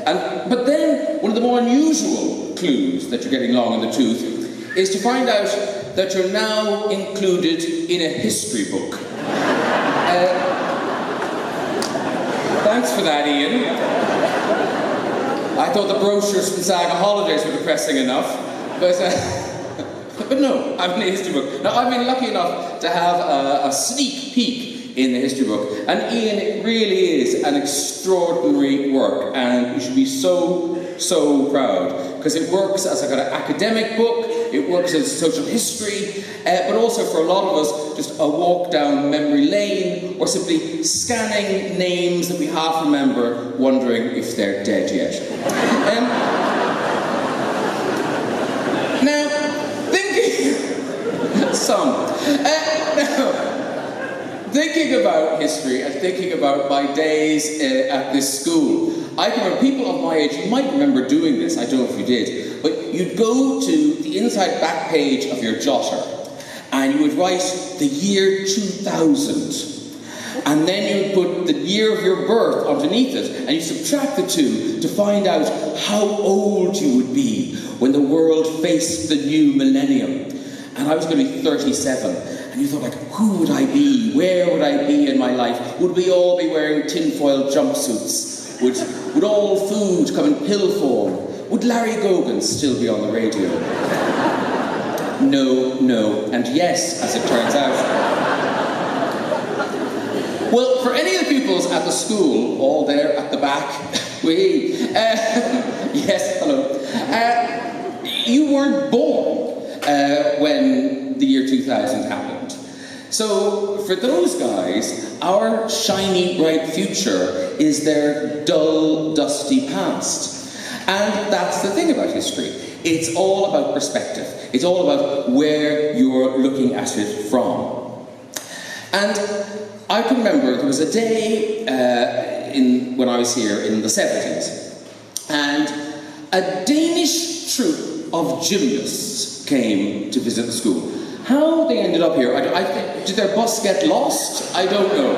But then, one of the more unusual clues that you're getting long in the tooth is to find out that you're now included in a history book. Thanks for that, Ian. I thought the brochures from Saga Holidays were depressing enough, but no, I'm in a history book. Now, I've been lucky enough to have a sneak peek in the history book, and Ian, it really is an extraordinary work, and you should be so proud, because it works as a kind of academic book, it works as social history, but also for a lot of us, just a walk down memory lane, or simply scanning names that we half remember, wondering if they're dead yet. Now, thinking about history and thinking about my days at this school, I can remember, people of my age, you might remember doing this, I don't know if you did, but you'd go to the inside back page of your jotter and you would write the year 2000, and then you would put the year of your birth underneath it, and you subtract the two to find out how old you would be when the world faced the new millennium. And I was going to be 37, and you thought, like, who would I be? Where would I be in my life? Would we all be wearing tinfoil jumpsuits? Would all food come in pill form? Would Larry Gogan still be on the radio? No, and yes, as it turns out. Well, for any of the pupils at the school, all there at the back, yes, hello, you weren't born when the year 2000 happened. So, for those guys, our shiny, bright future is their dull, dusty past. And that's the thing about history. It's all about perspective. It's all about where you're looking at it from. And I can remember there was a day when I was here in the 70s, and a Danish troupe of gymnasts came to visit the school. How they ended up here, did their bus get lost? I don't know.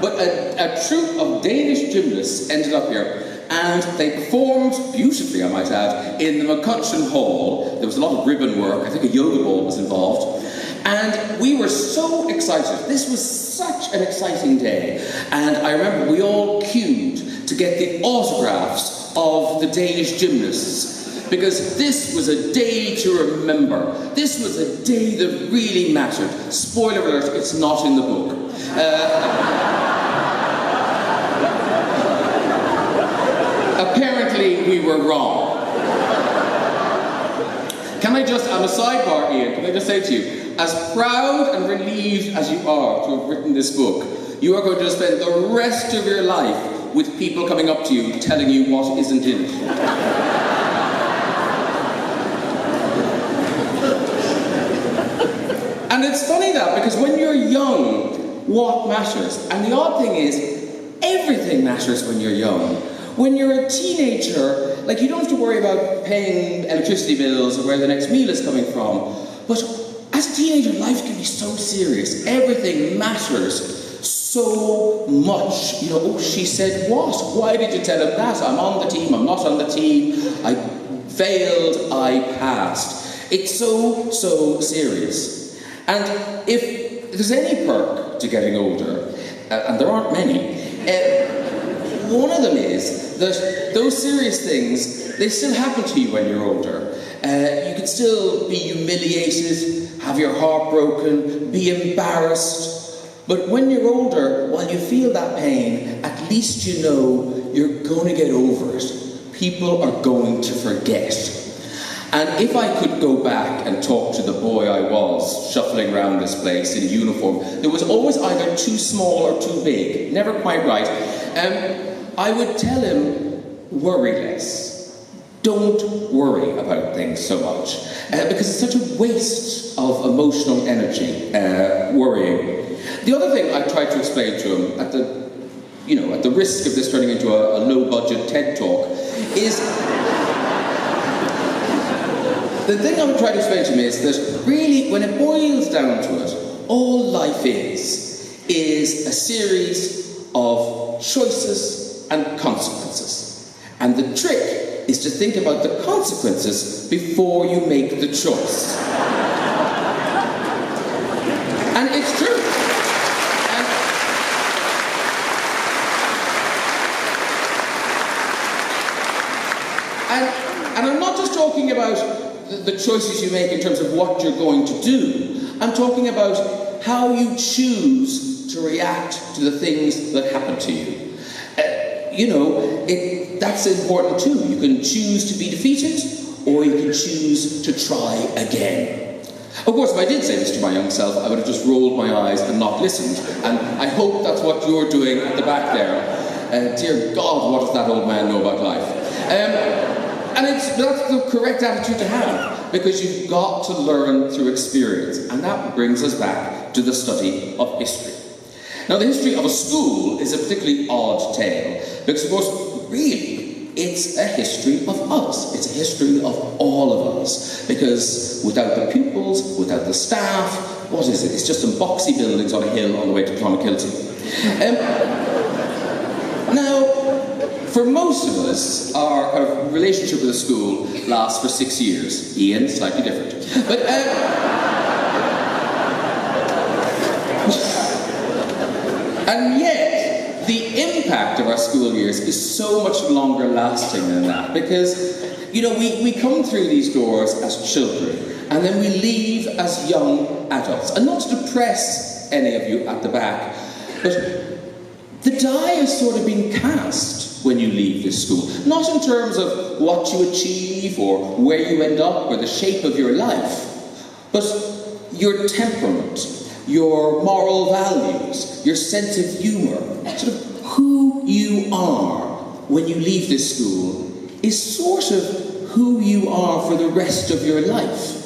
But a troupe of Danish gymnasts ended up here, and they performed beautifully, I might add, in the McCutcheon Hall. There was a lot of ribbon work, I think a yoga ball was involved. And we were so excited. This was such an exciting day. And I remember we all queued to get the autographs of the Danish gymnasts, because this was a day to remember. This was a day that really mattered. Spoiler alert, it's not in the book. Apparently, we were wrong. I'm a sidebar, Ian, can I just say to you, as proud and relieved as you are to have written this book, you are going to spend the rest of your life with people coming up to you telling you what isn't in it. And it's funny that, because when you're young, what matters? And the odd thing is, everything matters when you're young. When you're a teenager, like, you don't have to worry about paying electricity bills or where the next meal is coming from. But as a teenager, life can be so serious. Everything matters so much. You know, oh, she said what? Why did you tell him that? I'm on the team, I'm not on the team. I failed, I passed. It's so serious. And if there's any perk to getting older, and there aren't many, one of them is that those serious things, they still happen to you when you're older. You can still be humiliated, have your heart broken, be embarrassed. But when you're older, while you feel that pain, at least you know you're going to get over it. People are going to forget. And if I could go back and talk to the boy I was, shuffling around this place in uniform, there was always either too small or too big, never quite right, I would tell him, worry less. Don't worry about things so much, because it's such a waste of emotional energy, worrying. The other thing I tried to explain to him, at the risk of this turning into a low-budget TED Talk, is... The thing I would try to explain to him is that, really, when it boils down to it, all life is a series of choices and consequences. And the trick is to think about the consequences before you make the choice. And it's true. And I'm not just talking about the choices you make in terms of what you're going to do. I'm talking about how you choose to react to the things that happen to you. That's important too. You can choose to be defeated, or you can choose to try again. Of course, if I did say this to my young self, I would have just rolled my eyes and not listened. And I hope that's what you're doing at the back there. Dear God, what does that old man know about life? And that's the correct attitude to have, because you've got to learn through experience. And that brings us back to the study of history. Now, the history of a school is a particularly odd tale, because, of course, really, it's a history of us. It's a history of all of us, because without the pupils, without the staff, what is it? It's just some boxy buildings on a hill on the way to Clonakilty. Now, for most of us, our kind of relationship with the school lasts for 6 years. Ian, slightly different. But, and yet, the impact of our school years is so much longer lasting than that, because, we come through these doors as children, and then we leave as young adults. And not to depress any of you at the back, but the die has sort of been cast when you leave this school. Not in terms of what you achieve, or where you end up, or the shape of your life, but your temperament, your moral values, your sense of humour, sort of who you are when you leave this school is sort of who you are for the rest of your life.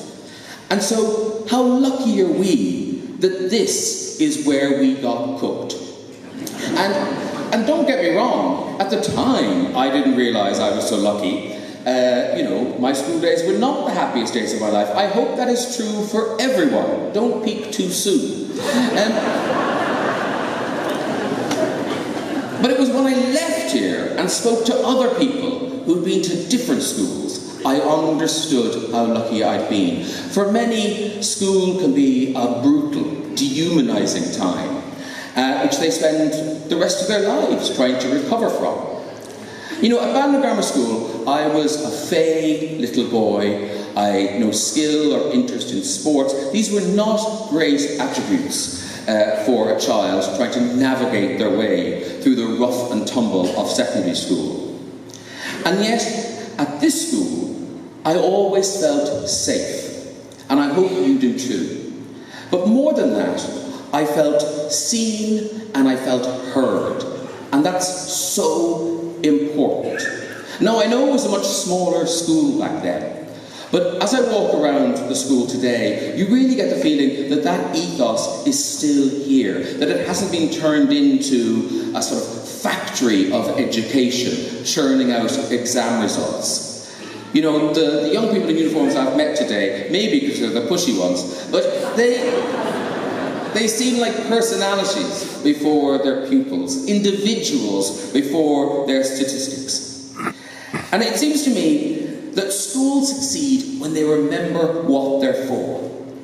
And so, how lucky are we that this is where we got cooked? And don't get me wrong, at the time I didn't realise I was so lucky. My school days were not the happiest days of my life. I hope that is true for everyone. Don't peak too soon. But it was when I left here and spoke to other people who'd been to different schools, I understood how lucky I'd been. For many, school can be a brutal, dehumanising time, which they spend the rest of their lives trying to recover from. At Bandon Grammar School, I was a fey little boy. I had no skill or interest in sports. These were not great attributes for a child trying to navigate their way through the rough and tumble of secondary school. And yet, at this school, I always felt safe. And I hope you do too. But more than that, I felt seen and I felt heard. And that's so important. Now, I know it was a much smaller school back then, but as I walk around the school today, you really get the feeling that that ethos is still here, that it hasn't been turned into a sort of factory of education, churning out exam results. The young people in uniforms I've met today, maybe because they're the pushy ones, but they seem like personalities before their pupils, individuals before their statistics. And it seems to me that schools succeed when they remember what they're for.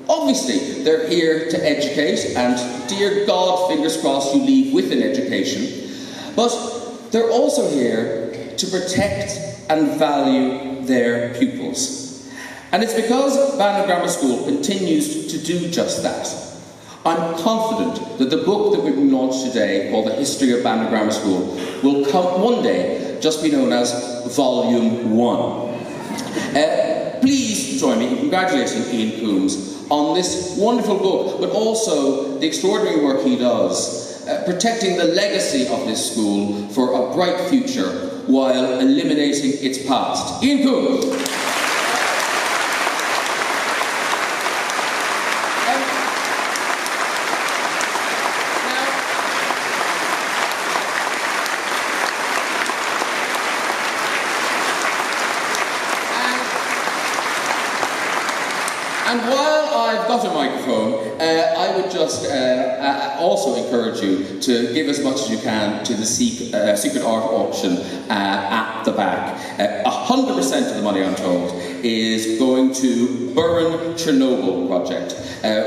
Obviously, they're here to educate, and dear God, fingers crossed you leave with an education, but they're also here to protect and value their pupils. And it's because Bandon Grammar School continues to do just that. I'm confident that the book that we've launched today, called The History of Bandon Grammar School, will come one day just be known as Volume 1. Please join me in congratulating Ian Coombes on this wonderful book, but also the extraordinary work he does, protecting the legacy of this school for a bright future while eliminating its past. Ian Coombes. And while I've got a microphone, I would just also encourage you to give as much as you can to the secret art auction at the back. 100% of the money, I'm told, is going to Burn Chernobyl project,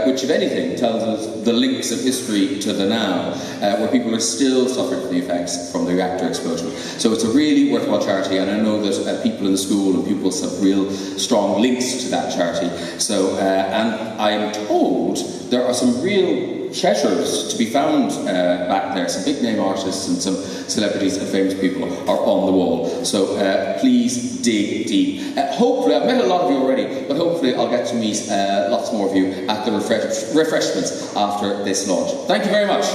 which, if anything, tells us the links of history to the now, where people are still suffering from the effects from the reactor explosion. So it's a really worthwhile charity, and I know that people in the school and pupils have real strong links to that charity. So, and I'm told there are some real treasures to be found back there. Some big name artists and some celebrities and famous people are on the wall. So please dig deep. Hopefully, I've met a lot of you already, but hopefully I'll get to meet lots more of you at the refreshments after this launch. Thank you very much.